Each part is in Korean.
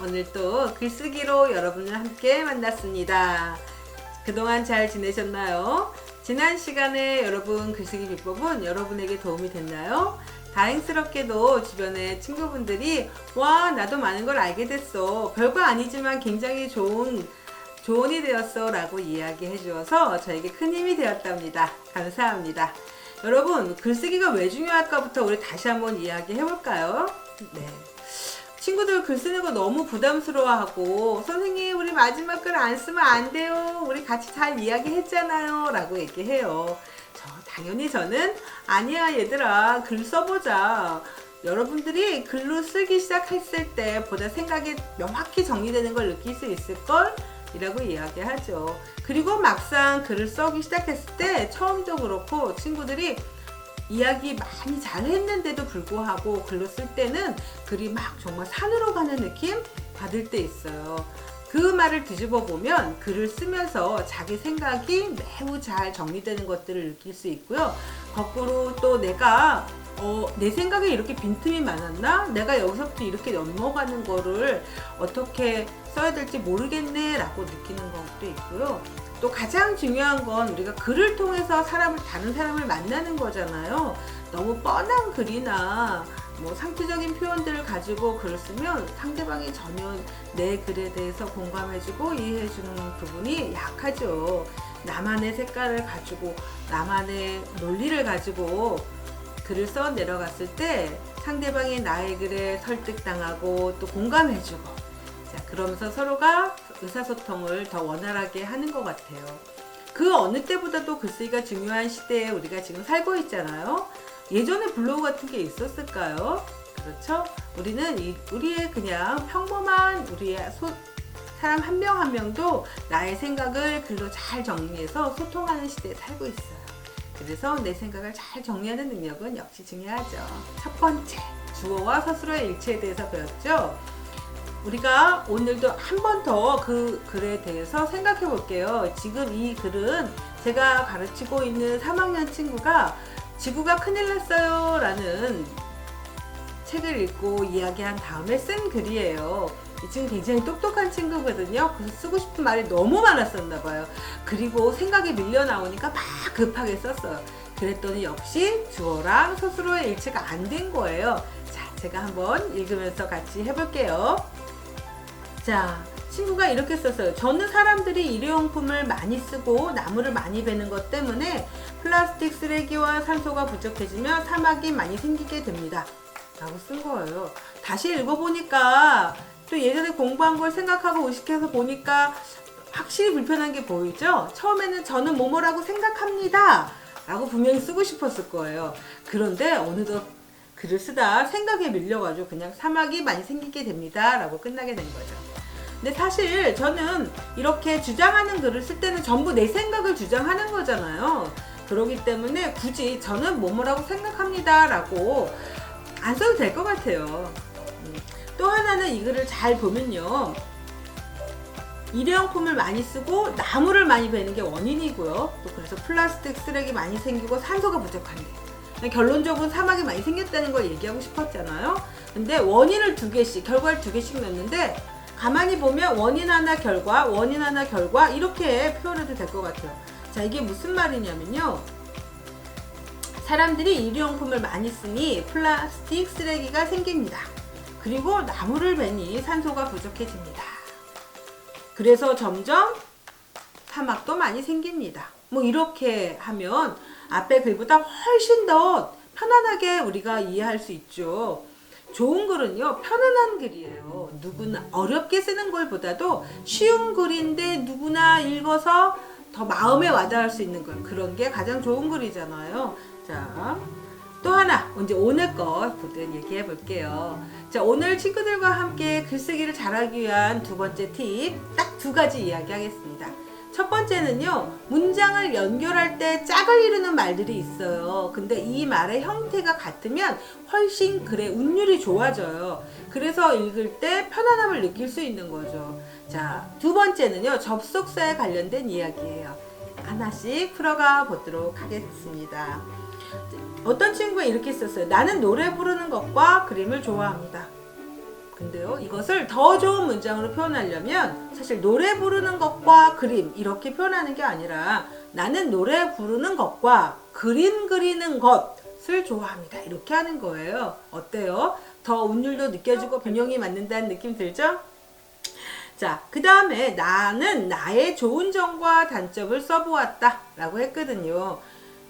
오늘 또 글쓰기로 여러분을 함께 만났습니다. 그동안 잘 지내셨나요? 지난 시간에 여러분 글쓰기 비법은 여러분에게 도움이 됐나요? 다행스럽게도 주변의 친구분들이 와, 나도 많은 걸 알게 됐어. 별거 아니지만 굉장히 좋은 조언이 되었어 라고 이야기해 주어서 저에게 큰 힘이 되었답니다. 감사합니다. 여러분, 글쓰기가 왜 중요할까부터 우리 다시 한번 이야기해 볼까요? 네. 친구들 글 쓰는 거 너무 부담스러워하고 선생님 우리 마지막 글 안 쓰면 안 돼요. 우리 같이 잘 이야기했잖아요. 라고 얘기해요. 당연히 저는 아니야 얘들아 글 써보자. 여러분들이 글로 쓰기 시작했을 때 보다 생각이 명확히 정리되는 걸 느낄 수 있을걸? 이라고 이야기하죠. 그리고 막상 글을 쓰기 시작했을 때 처음도 그렇고 친구들이 이야기 많이 잘했는데도 불구하고 글로 쓸 때는 글이 막 정말 산으로 가는 느낌 받을 때 있어요. 그 말을 뒤집어 보면 글을 쓰면서 자기 생각이 매우 잘 정리되는 것들을 느낄 수 있고요. 거꾸로 또 내가 내 생각에 이렇게 빈틈이 많았나? 내가 여기서부터 이렇게 넘어가는 거를 어떻게 써야 될지 모르겠네 라고 느끼는 것도 있고요. 또 가장 중요한 건 우리가 글을 통해서 다른 사람을 만나는 거잖아요. 너무 뻔한 글이나 상투적인 표현들을 가지고 글을 쓰면 상대방이 전혀 내 글에 대해서 공감해주고 이해해주는 부분이 약하죠. 나만의 색깔을 가지고 나만의 논리를 가지고 글을 써 내려갔을 때 상대방이 나의 글에 설득당하고 또 공감해주고 그러면서 서로가 의사소통을 더 원활하게 하는 것 같아요. 그 어느 때보다도 글쓰기가 중요한 시대에 우리가 지금 살고 있잖아요. 예전에 블로그 같은 게 있었을까요? 그렇죠? 우리는 우리의 그냥 평범한 사람 한 명 한 명도 나의 생각을 글로 잘 정리해서 소통하는 시대에 살고 있어요. 그래서 내 생각을 잘 정리하는 능력은 역시 중요하죠. 첫 번째, 주어와 서술어의 일치에 대해서 배웠죠? 우리가 오늘도 한 번 더 그 글에 대해서 생각해 볼게요. 지금 이 글은 제가 가르치고 있는 3학년 친구가 지구가 큰일 났어요 라는 책을 읽고 이야기한 다음에 쓴 글이에요. 이 친구 굉장히 똑똑한 친구거든요. 그래서 쓰고 싶은 말이 너무 많았었나 봐요. 그리고 생각이 밀려 나오니까 막 급하게 썼어요. 그랬더니 역시 주어랑 서술어의 일치가 안 된 거예요. 자, 제가 한번 읽으면서 같이 해볼게요. 자, 친구가 이렇게 썼어요. 저는 사람들이 일회용품을 많이 쓰고 나무를 많이 베는 것 때문에 플라스틱 쓰레기와 산소가 부족해지며 사막이 많이 생기게 됩니다. 라고 쓴 거예요. 다시 읽어보니까 또 예전에 공부한 걸 생각하고 의식해서 보니까 확실히 불편한 게 보이죠? 처음에는 저는 뭐뭐라고 생각합니다. 라고 분명히 쓰고 싶었을 거예요. 그런데 어느덧 글을 쓰다 생각에 밀려가지고 그냥 사막이 많이 생기게 됩니다. 라고 끝나게 된 거죠. 근데 사실 저는 이렇게 주장하는 글을 쓸 때는 전부 내 생각을 주장하는 거잖아요. 그렇기 때문에 굳이 저는 뭐뭐라고 생각합니다 라고 안 써도 될 것 같아요. 또 하나는 이 글을 잘 보면요. 일회용품을 많이 쓰고 나무를 많이 베는 게 원인이고요. 또 그래서 플라스틱 쓰레기 많이 생기고 산소가 부족한데 결론적으로 사막이 많이 생겼다는 걸 얘기하고 싶었잖아요. 근데 원인을 결과를 두 개씩 넣는데 가만히 보면 원인 하나 결과, 원인 하나 결과 이렇게 표현해도 될 것 같아요. 자, 이게 무슨 말이냐면요. 사람들이 일회용품을 많이 쓰니 플라스틱 쓰레기가 생깁니다. 그리고 나무를 베니 산소가 부족해집니다. 그래서 점점 사막도 많이 생깁니다. 이렇게 하면 앞에 글보다 훨씬 더 편안하게 우리가 이해할 수 있죠. 좋은 글은요, 편안한 글이에요. 누구나 어렵게 쓰는 글보다도 쉬운 글인데 누구나 읽어서 더 마음에 와닿을 수 있는 글. 그런 게 가장 좋은 글이잖아요. 자, 또 하나, 이제 오늘 거 얘기해 볼게요. 자, 오늘 친구들과 함께 글쓰기를 잘하기 위한 두 번째 팁, 딱 두 가지 이야기 하겠습니다. 첫 번째는요, 문장을 연결할 때 짝을 이루는 말들이 있어요. 근데 이 말의 형태가 같으면 훨씬 글의 운율이 좋아져요. 그래서 읽을 때 편안함을 느낄 수 있는 거죠. 자, 두 번째는요, 접속사에 관련된 이야기예요. 하나씩 풀어가 보도록 하겠습니다. 어떤 친구가 이렇게 썼어요. 나는 노래 부르는 것과 그림을 좋아합니다. 근데요, 이것을 더 좋은 문장으로 표현하려면 사실 노래 부르는 것과 그림 이렇게 표현하는 게 아니라 나는 노래 부르는 것과 그림 그리는 것을 좋아합니다. 이렇게 하는 거예요. 어때요? 더 운율도 느껴지고 균형이 맞는다는 느낌 들죠? 자, 그 다음에 나는 나의 좋은 점과 단점을 써보았다 라고 했거든요.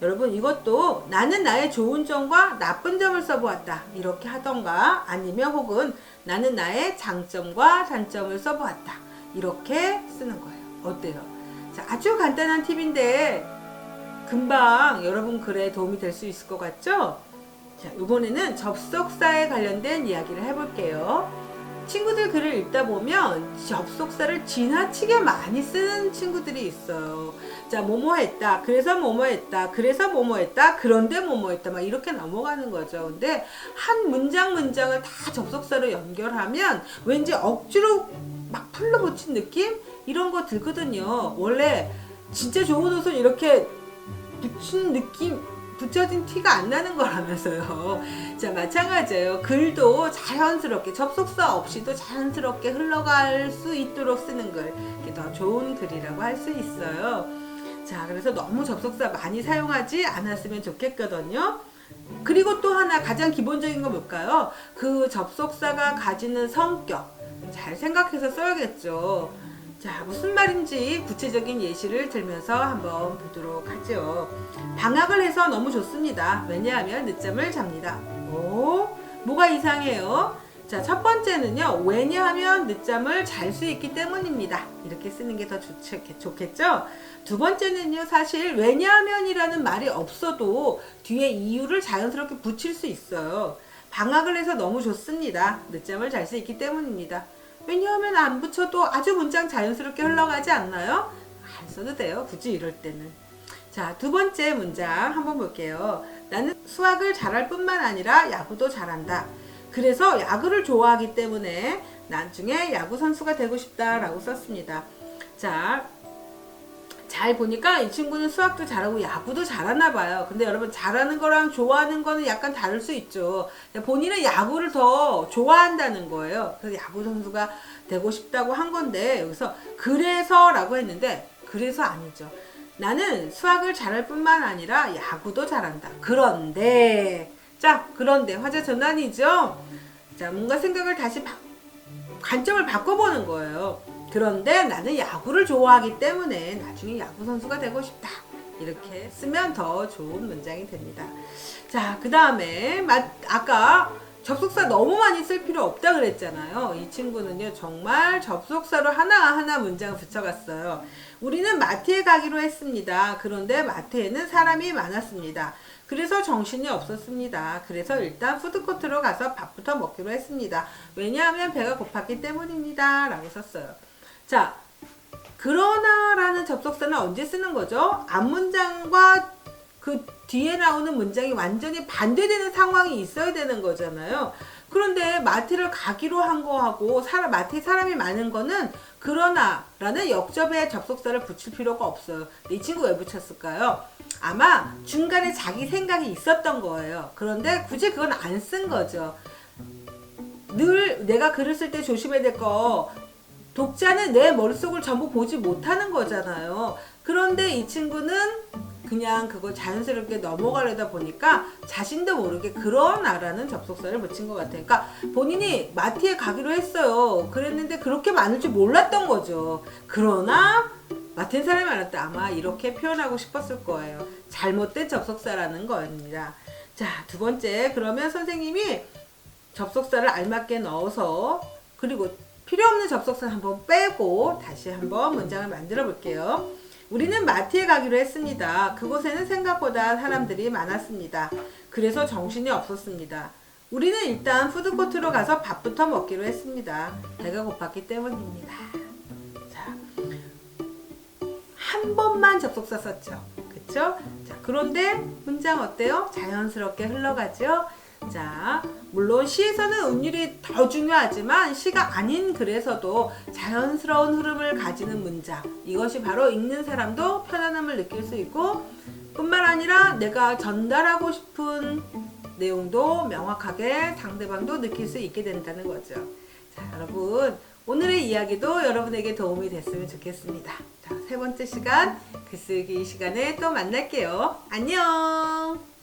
여러분, 이것도 나는 나의 좋은 점과 나쁜 점을 써보았다 이렇게 하던가, 아니면 혹은 나는 나의 장점과 단점을 써보았다 이렇게 쓰는 거예요. 어때요? 자, 아주 간단한 팁인데 금방 여러분 글에 도움이 될 수 있을 것 같죠? 자, 이번에는 접속사에 관련된 이야기를 해볼게요. 친구들 글을 읽다 보면 접속사를 지나치게 많이 쓰는 친구들이 있어요. 자, 뭐뭐 했다, 그래서 뭐뭐 했다, 그래서 뭐뭐 했다, 그런데 뭐뭐 했다, 막 이렇게 넘어가는 거죠. 근데 한 문장을 다 접속사로 연결하면 왠지 억지로 막 풀러붙인 느낌? 이런 거 들거든요. 원래 진짜 좋은 옷은 이렇게 붙인 느낌, 붙여진 티가 안 나는 거라면서요. 자, 마찬가지예요. 글도 자연스럽게 접속사 없이도 자연스럽게 흘러갈 수 있도록 쓰는 글, 이게 더 좋은 글이라고 할 수 있어요. 자, 그래서 너무 접속사 많이 사용하지 않았으면 좋겠거든요. 그리고 또 하나 가장 기본적인 거 뭘까요? 그 접속사가 가지는 성격 잘 생각해서 써야겠죠. 자, 무슨 말인지 구체적인 예시를 들면서 한번 보도록 하죠. 방학을 해서 너무 좋습니다. 왜냐하면 늦잠을 잡니다. 오, 뭐가 이상해요? 자, 첫 번째는요, 왜냐하면 늦잠을 잘 수 있기 때문입니다. 이렇게 쓰는 게 더 좋겠죠? 두 번째는요, 사실 왜냐하면이라는 말이 없어도 뒤에 이유를 자연스럽게 붙일 수 있어요. 방학을 해서 너무 좋습니다. 늦잠을 잘 수 있기 때문입니다. 왜냐하면 안 붙여도 아주 문장 자연스럽게 흘러가지 않나요? 안 써도 돼요. 굳이 이럴 때는. 자, 두 번째 문장 한번 볼게요. 나는 수학을 잘할 뿐만 아니라 야구도 잘한다. 그래서 야구를 좋아하기 때문에 나중에 야구 선수가 되고 싶다라고 썼습니다. 자, 잘 보니까 이 친구는 수학도 잘하고 야구도 잘하나 봐요. 근데 여러분, 잘하는 거랑 좋아하는 거는 약간 다를 수 있죠. 본인은 야구를 더 좋아한다는 거예요. 그래서 야구 선수가 되고 싶다고 한 건데, 여기서 그래서 라고 했는데 그래서 아니죠. 나는 수학을 잘할 뿐만 아니라 야구도 잘한다. 그런데, 자, 그런데 화제 전환이죠. 자, 뭔가 생각을 다시 관점을 바꿔보는 거예요. 그런데 나는 야구를 좋아하기 때문에 나중에 야구 선수가 되고 싶다. 이렇게 쓰면 더 좋은 문장이 됩니다. 자, 그 다음에 아까 접속사 너무 많이 쓸 필요 없다 그랬잖아요. 이 친구는요, 정말 접속사로 하나하나 문장을 붙여갔어요. 우리는 마트에 가기로 했습니다. 그런데 마트에는 사람이 많았습니다. 그래서 정신이 없었습니다. 그래서 일단 푸드코트로 가서 밥부터 먹기로 했습니다. 왜냐하면 배가 고팠기 때문입니다. 라고 썼어요. 자, 그러나 라는 접속사는 언제 쓰는 거죠? 앞문장과 그 뒤에 나오는 문장이 완전히 반대되는 상황이 있어야 되는 거잖아요. 그런데 마트를 가기로 한 거하고 마트에 사람이 많은 거는 그러나 라는 역접에 접속사를 붙일 필요가 없어요. 이 친구 왜 붙였을까요? 아마 중간에 자기 생각이 있었던 거예요. 그런데 굳이 그건 안 쓴 거죠. 늘 내가 글을 쓸 때 조심해야 될 거, 독자는 내 머릿속을 전부 보지 못하는 거잖아요. 그런데 이 친구는 그냥 그걸 자연스럽게 넘어가려다 보니까 자신도 모르게 그러나라는 접속사를 붙인 것 같아요. 그러니까 본인이 마트에 가기로 했어요. 그랬는데 그렇게 많을 줄 몰랐던 거죠. 그러나 마트에 사람이 많았다. 아마 이렇게 표현하고 싶었을 거예요. 잘못된 접속사라는 겁니다. 자, 두 번째, 그러면 선생님이 접속사를 알맞게 넣어서, 그리고 필요 없는 접속사 한번 빼고 다시 한번 문장을 만들어 볼게요. 우리는 마트에 가기로 했습니다. 그곳에는 생각보다 사람들이 많았습니다. 그래서 정신이 없었습니다. 우리는 일단 푸드코트로 가서 밥부터 먹기로 했습니다. 배가 고팠기 때문입니다. 자, 한 번만 접속사 썼죠. 그쵸? 자, 그런데 문장 어때요? 자연스럽게 흘러가죠? 자, 물론 시에서는 운율이 더 중요하지만 시가 아닌 글에서도 자연스러운 흐름을 가지는 문장, 이것이 바로 읽는 사람도 편안함을 느낄 수 있고 뿐만 아니라 내가 전달하고 싶은 내용도 명확하게 상대방도 느낄 수 있게 된다는 거죠. 자, 여러분 오늘의 이야기도 여러분에게 도움이 됐으면 좋겠습니다. 자, 세 번째 시간 글쓰기 시간에 또 만날게요. 안녕.